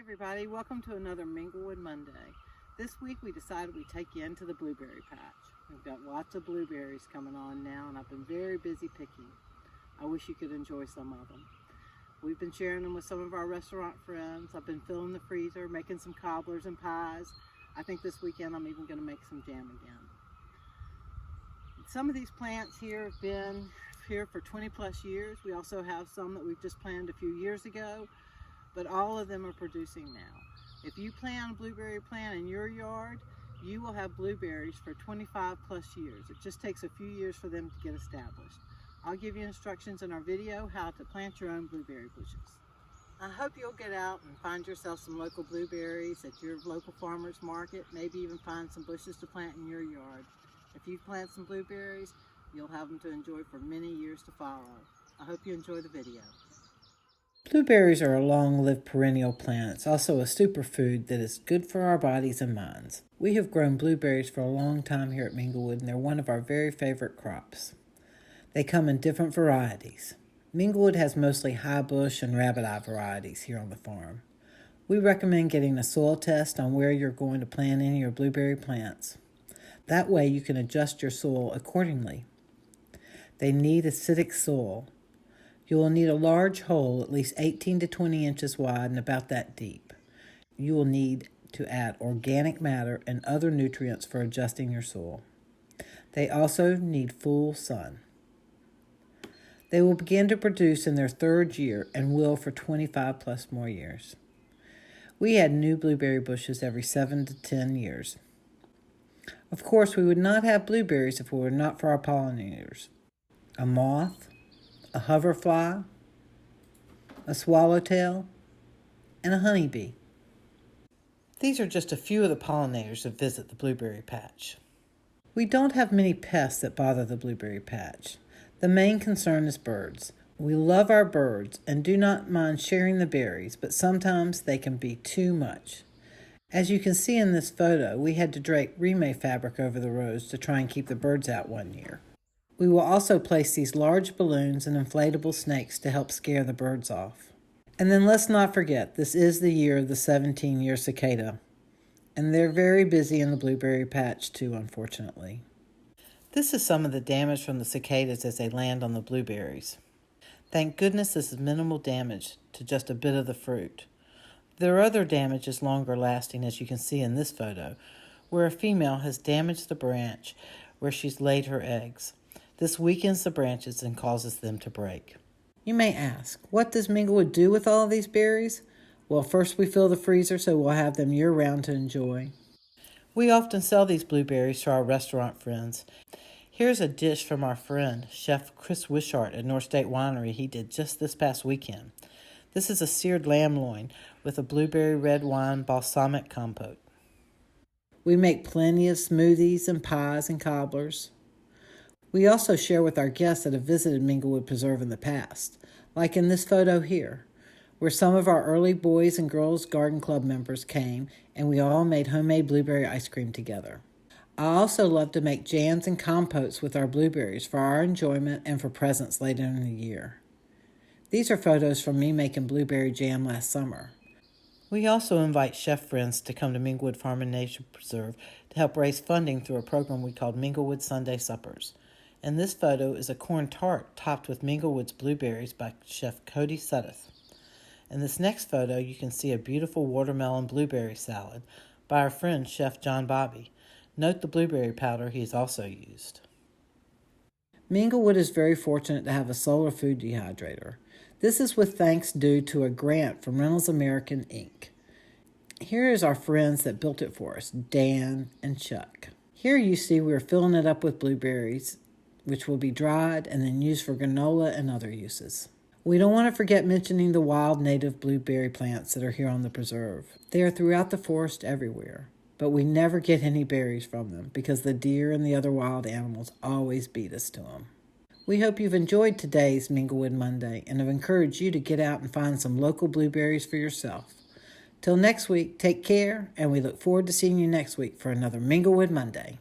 Everybody, welcome to another Minglewood Monday. This week we decided we'd take you into the blueberry patch. We've got lots of blueberries coming on now and I've been very busy picking. I wish you could enjoy some of them. We've been sharing them with some of our restaurant friends. I've been filling the freezer, making some cobblers and pies. I think this weekend I'm even going to make some jam again. Some of these plants here have been here for 20 plus years. We also have some that we've just planted a few years ago, but all of them are producing now. If you plant a blueberry plant in your yard, you will have blueberries for 25 plus years. It just takes a few years for them to get established. I'll give you instructions in our video how to plant your own blueberry bushes. I hope you'll get out and find yourself some local blueberries at your local farmer's market, maybe even find some bushes to plant in your yard. If you plant some blueberries, you'll have them to enjoy for many years to follow. I hope you enjoy the video. Blueberries are a long-lived perennial plant. It's also a superfood that is good for our bodies and minds. We have grown blueberries for a long time here at Minglewood, and they're one of our very favorite crops. They come in different varieties. Minglewood has mostly high bush and rabbit eye varieties here on the farm. We recommend getting a soil test on where you're going to plant any of your blueberry plants. That way you can adjust your soil accordingly. They need acidic soil. You will need a large hole, at least 18 to 20 inches wide and about that deep. You will need to add organic matter and other nutrients for adjusting your soil. They also need full sun. They will begin to produce in their third year and will for 25 plus more years. We add new blueberry bushes every 7 to 10 years. Of course, we would not have blueberries if it were not for our pollinators. A moth, a hoverfly, a swallowtail, and a honeybee. These are just a few of the pollinators that visit the blueberry patch. We don't have many pests that bother the blueberry patch. The main concern is birds. We love our birds and do not mind sharing the berries, but sometimes they can be too much. As you can see in this photo, we had to drape rime fabric over the rows to try and keep the birds out one year. We will also place these large balloons and inflatable snakes to help scare the birds off. And then let's not forget, this is the year of the 17-year cicada. And they're very busy in the blueberry patch too, unfortunately. This is some of the damage from the cicadas as they land on the blueberries. Thank goodness this is minimal damage to just a bit of the fruit. Their other damage is longer lasting, as you can see in this photo, where a female has damaged the branch where she's laid her eggs. This weakens the branches and causes them to break. You may ask, what does Minglewood do with all of these berries? Well, first we fill the freezer so we'll have them year-round to enjoy. We often sell these blueberries to our restaurant friends. Here's a dish from our friend, Chef Chris Wishart at North State Winery he did just this past weekend. This is a seared lamb loin with a blueberry red wine balsamic compote. We make plenty of smoothies and pies and cobblers. We also share with our guests that have visited Minglewood Preserve in the past, like in this photo here, where some of our early Boys and Girls Garden Club members came and we all made homemade blueberry ice cream together. I also love to make jams and compotes with our blueberries for our enjoyment and for presents later in the year. These are photos from me making blueberry jam last summer. We also invite chef friends to come to Minglewood Farm and Nature Preserve to help raise funding through a program we called Minglewood Sunday Suppers. And this photo is a corn tart topped with Minglewood's blueberries by Chef Cody Suddeth. In this next photo, you can see a beautiful watermelon blueberry salad by our friend Chef John Bobby. Note the blueberry powder he has also used. Minglewood is very fortunate to have a solar food dehydrator. This is with thanks due to a grant from Reynolds American Inc. Here is our friends that built it for us, Dan and Chuck. Here you see we're filling it up with blueberries, which will be dried and then used for granola and other uses. We don't want to forget mentioning the wild native blueberry plants that are here on the preserve. They are throughout the forest everywhere, but we never get any berries from them because the deer and the other wild animals always beat us to them. We hope you've enjoyed today's Minglewood Monday and have encouraged you to get out and find some local blueberries for yourself. Till next week, take care, and we look forward to seeing you next week for another Minglewood Monday.